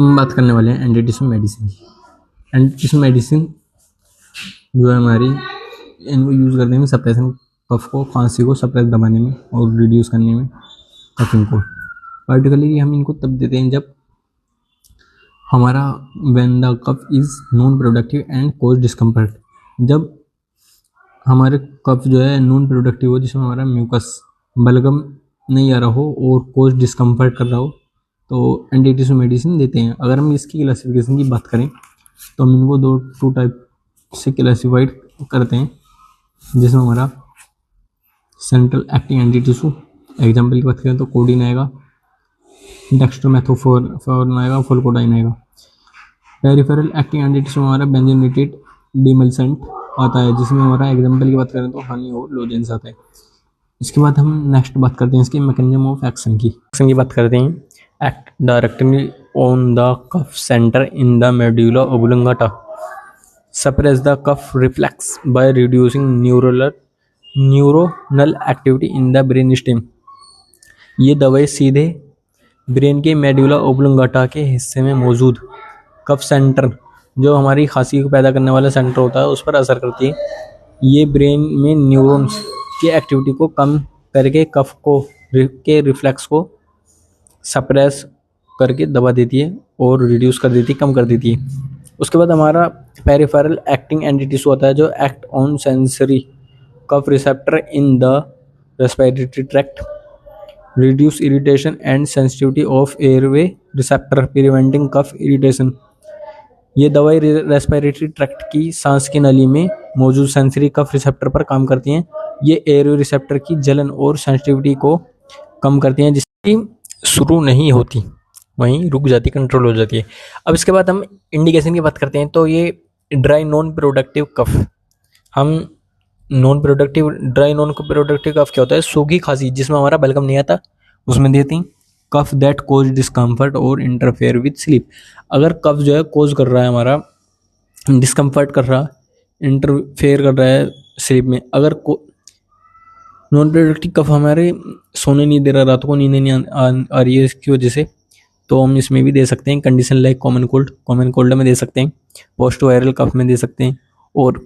हम बात करने वाले हैं एंटीटिस्म मेडिसिन की। एंटीटिस्म मेडिसिन जो है हमारी, इनको यूज़ करने में सप्रेशन, कफ को, खांसी को सप्रेस दबाने में और रिड्यूस करने में, कफिंग को। पर्टिकुलरली हम इनको तब देते हैं जब हमारा when the cough is non productive and cause discomfort, जब हमारे कफ जो है नॉन प्रोडक्टिव हो, जिसमें हमारा म्यूकस बलगम नहीं आ रहा हो और कोज डिस्कम्फर्ट कर रहा हो, तो एंटीटिस्म मेडिसिन देते हैं। अगर हम इसकी क्लासिफिकेशन की बात करें तो हम इनको टू टाइप से क्लासीफाइड करते हैं, जिसमें हमारा सेंट्रल एक्टिंग एंटीटिस्म, एग्जाम्पल की बात करें तो कोडीन आएगा, डेक्स्ट्रोमेथोफोन आएगा, फुलकोडाइन आएगा। पेरिफेरल एक्टिंग एंटीटिस्म हमारा बेंजोनेटेड डिमल्सेंट आता है, जिसमें हमारा एग्जाम्पल की बात करें तो हनी और लोजेंस आता है। इसके बाद हम नेक्स्ट बात करते हैं इसकी मैकेनिज्म ऑफ एक्शन की बात करते हैं। Act directly on the cough centre in the medulla oblongata, suppress the cough reflex by reducing neuronal activity in the brain stem. ये दवाई सीधे ब्रेन के मेडुला ओब्लंगाटा के हिस्से में मौजूद कफ सेंटर, जो हमारी खांसी को पैदा करने वाला सेंटर होता है, उस पर असर करती है। ये ब्रेन में न्यूरॉन्स की एक्टिविटी को कम करके कफ के रिफ्लेक्स को सप्रेस करके दबा देती है और रिड्यूस कर देती है, कम कर देती है। उसके बाद हमारा पेरिफेरल एक्टिंग एंटीटिस्म होता है, जो act on sensory cough receptor in the respiratory tract, reduce irritation and sensitivity of airway receptor, preventing cough irritation. ये दवाई रेस्पिरेटरी ट्रैक्ट की सांस की नली में मौजूद सेंसरी कफ रिसेप्टर पर काम करती हैं। ये एयरवे रिसेप्टर की जलन और सेंसिटिविटी को कम करती हैं, जिसकी शुरू नहीं होती, वहीं रुक जाती, कंट्रोल हो जाती है। अब इसके बाद हम इंडिकेशन की बात करते हैं। तो ये ड्राई नॉन प्रोडक्टिव कफ, हम ड्राई नॉन प्रोडक्टिव कफ क्या होता है? सूखी खांसी जिसमें हमारा बलगम नहीं आता, उसमें देती हैं। कफ दैट कोज डिस्कम्फर्ट और इंटरफेयर विद स्लीप, अगर कफ जो है कोज कर रहा है, हमारा डिस्कम्फर्ट कर रहा है, इंटरफेयर कर रहा है स्लीप में, अगर नॉन प्रोडक्टिव कफ हमारे सोने नहीं दे रहा, रात को नींद नहीं आ रही है इसकी वजह से, तो हम इसमें भी दे सकते हैं। कंडीशन लाइक कॉमन कोल्ड में दे सकते हैं, पोस्ट वायरल कफ में दे सकते हैं, और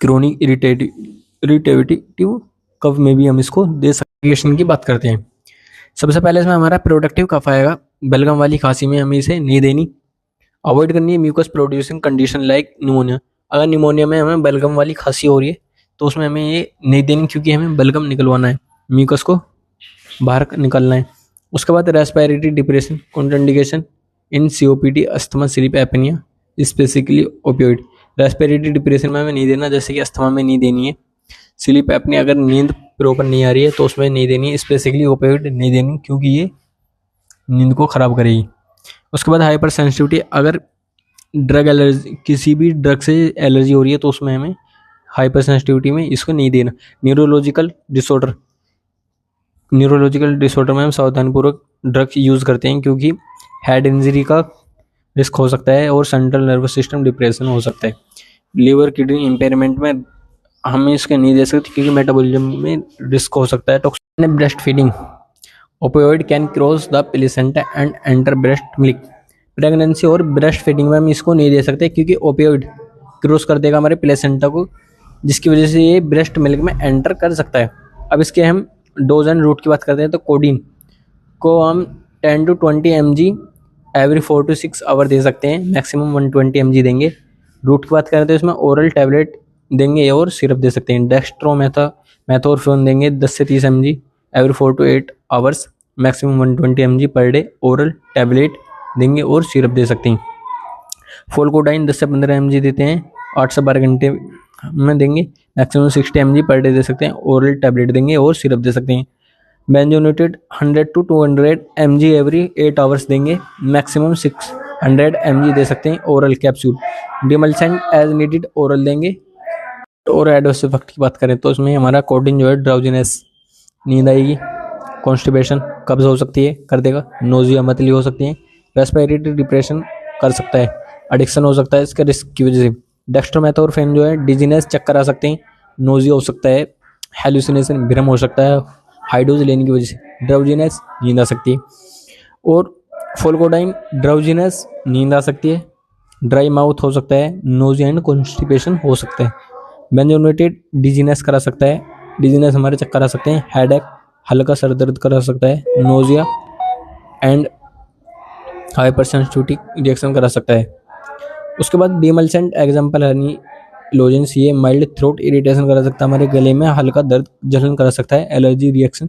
क्रोनिक इरिटेटिव कफ में भी हम इसको दे सकते हैं। की बात करते हैं। सबसे पहले इसमें हमारा प्रोडक्टिव कफ आएगा। बलगम वाली खांसी में हमें इसे नहीं देनी, अवॉइड करनी है। Mucus producing condition like pneumonia, अगर निमोनिया में हमें बलगम वाली खांसी हो रही है तो उसमें हमें ये नहीं देनी, क्योंकि हमें बलगम निकलवाना है, म्यूकस को बाहर निकालना है। उसके बाद respiratory depression, contraindication in COPD, asthma, sleep apnoea, specifically opioid. Respiratory depression में हमें नहीं देना, जैसे कि अस्थमा में नहीं देनी है। स्लीप एपनिया, अगर नींद प्रॉपर नहीं आ रही है तो उसमें नहीं देनी है। स्पेसिफिकली ओपियोइड नहीं देनी, क्योंकि ये नींद को ख़राब करेगी। उसके बाद हाइपर सेंसिटिविटी, अगर ड्रग एलर्जी, किसी भी ड्रग से एलर्जी हो रही है तो उसमें हमें हाइपर सेंसिटिविटी में इसको नहीं देना। न्यूरोलॉजिकल डिसऑर्डर में हम सावधानीपूर्वक ड्रग यूज़ करते हैं, क्योंकि हेड इंजरी का रिस्क हो सकता है और सेंट्रल नर्वस सिस्टम डिप्रेशन हो सकता है। लीवर किडनी इम्पेयरमेंट में हमें इसके नहीं दे सकते, क्योंकि मेटाबॉलिज्म में रिस्क हो सकता है। Toxin breast feeding, opioid can cross the placenta and enter breast milk. Pregnancy और ब्रेस्ट फीडिंग में हम इसको नहीं दे सकते, क्योंकि ओपियोइड क्रॉस कर देगा हमारे प्लेसेंटा को, जिसकी वजह से ये ब्रेस्ट मिल्क में एंटर कर सकता है। अब इसके हम डोज एंड रूट की बात करते हैं। तो कोडीन को हम 10 to 20 mg every 4 to 6 hour दे सकते हैं, मैक्सिमम 120 mg देंगे। रूट की बात करें तो इसमें ओरल टैबलेट देंगे और सिरप दे सकते हैं। डेक्स्ट्रोमेथोर्फोन देंगे 10 से 30 mg every 4 to 8 hours, maximum 120 mg per day. Oral tablet देंगे और सिरप दे सकते हैं। फोल्कोडाइन 10 से 15 mg देते हैं, 8 से 12 घंटे में देंगे, maximum 60 mg per day they सकते हैं। ओरल टैबलेट देंगे और सिरप दे सकते हैं। Benzonatate 100 to 200 mg every 8 hours देंगे, मैक्सिमम 600 mg दे सकते हैं। Oral capsule demulcent as needed oral देंगे। और एडवर्स इफेक्ट की बात करें तो इसमें हमारा कोडीन जो है ड्राउजीनेस, नींद आएगी, कॉन्स्टिपेशन, कब्ज हो सकती है, कर देगा। नोजिया, मतली हो सकती है। रेस्पिरेटरी डिप्रेशन कर सकता है। एडिक्शन हो सकता है इसके रिस्क की वजह से। डेक्स्ट्रोमेथोर्फेन जो है डिजीनेस, चक्कर आ सकते हैं, नोजिया हो सकता है, हेलुसिनेशन, भ्रम हो सकता है हाई डोज लेने की वजह से। ड्राउजीनेस, नींद आ सकती है। और फोलकोडाइन ड्राउजीनेस, नींद आ सकती है। ड्राई माउथ हो सकता है। नोजिया एंड कॉन्स्टिपेशन हो सकता है। बेंजोनेटेड डिजीनेस करा सकता है। डिजीनेस हमारे चक्कर आ सकते हैं। हेडेक, हल्का सर दर्द करा सकता है। Nausea and hyper sensitivity reaction करा सकता है। उसके बाद डीमल्सेंट एग्जाम्पल हनी लोजेंस, ये माइल्ड थ्रोट इरिटेशन करा सकता है। हमारे गले में हल्का दर्द जलन करा सकता है। एलर्जी रिएक्शन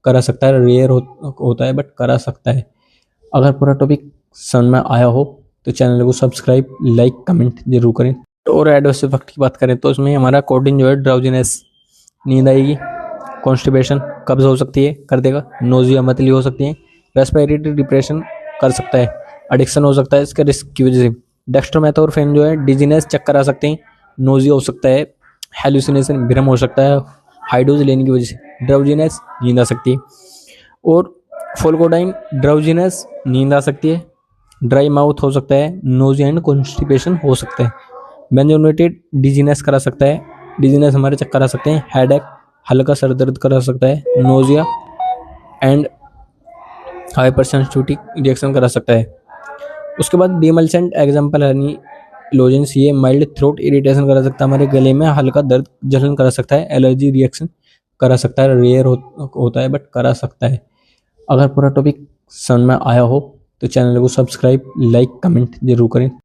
करा सकता है। रेयर होता है बट करा सकता है। अगर पूरा टॉपिक समझ में आया हो तो चैनल को सब्सक्राइब, लाइक, कमेंट जरूर करें। और एडवर्स इफेक्ट की बात करें तो उसमें हमारा कोडिंग जो है ड्राउजीनेस, नींद आएगी। कॉन्स्टिपेशन, कब्ज हो सकती है, कर देगा। नोजिया, मतली हो सकती है। रेस्पिरेटरी डिप्रेशन कर सकता है। एडिक्शन हो सकता है इसके रिस्क की वजह से। डेक्स्ट्रोमेथोर्फेन जो है डिजीनेस, चक्कर आ सकते हैं। नोजिया हो सकता है। हेलुसिनेशन, भ्रम हो सकता है हाई डोज लेने की वजह से। ड्राउजीनेस, नींद आ सकती है। और फोलकोडाइन ड्राउजीनेस, नींद आ सकती है। ड्राई माउथ हो सकता है। नोजिया एंड कॉन्स्टिपेशन हो सकता है। बेंजोनेटेड डिजीनेस करा सकता है। डिजीनेस हमारे चक्कर आ सकते हैं। हेडेक, हल्का सर दर्द करा सकता है। Nausea and hyper sensitivity reaction करा सकता है। उसके बाद डीमल्सेंट एग्जाम्पल हनी लोजेंस, ये माइल्ड थ्रोट इरिटेशन करा सकता है। हमारे गले में हल्का दर्द जलन करा सकता है। एलर्जी रिएक्शन करा सकता है। रेयर होता है बट करा सकता है। अगर पूरा टॉपिक समझ में आया हो तो चैनल को सब्सक्राइब, लाइक, कमेंट जरूर करें।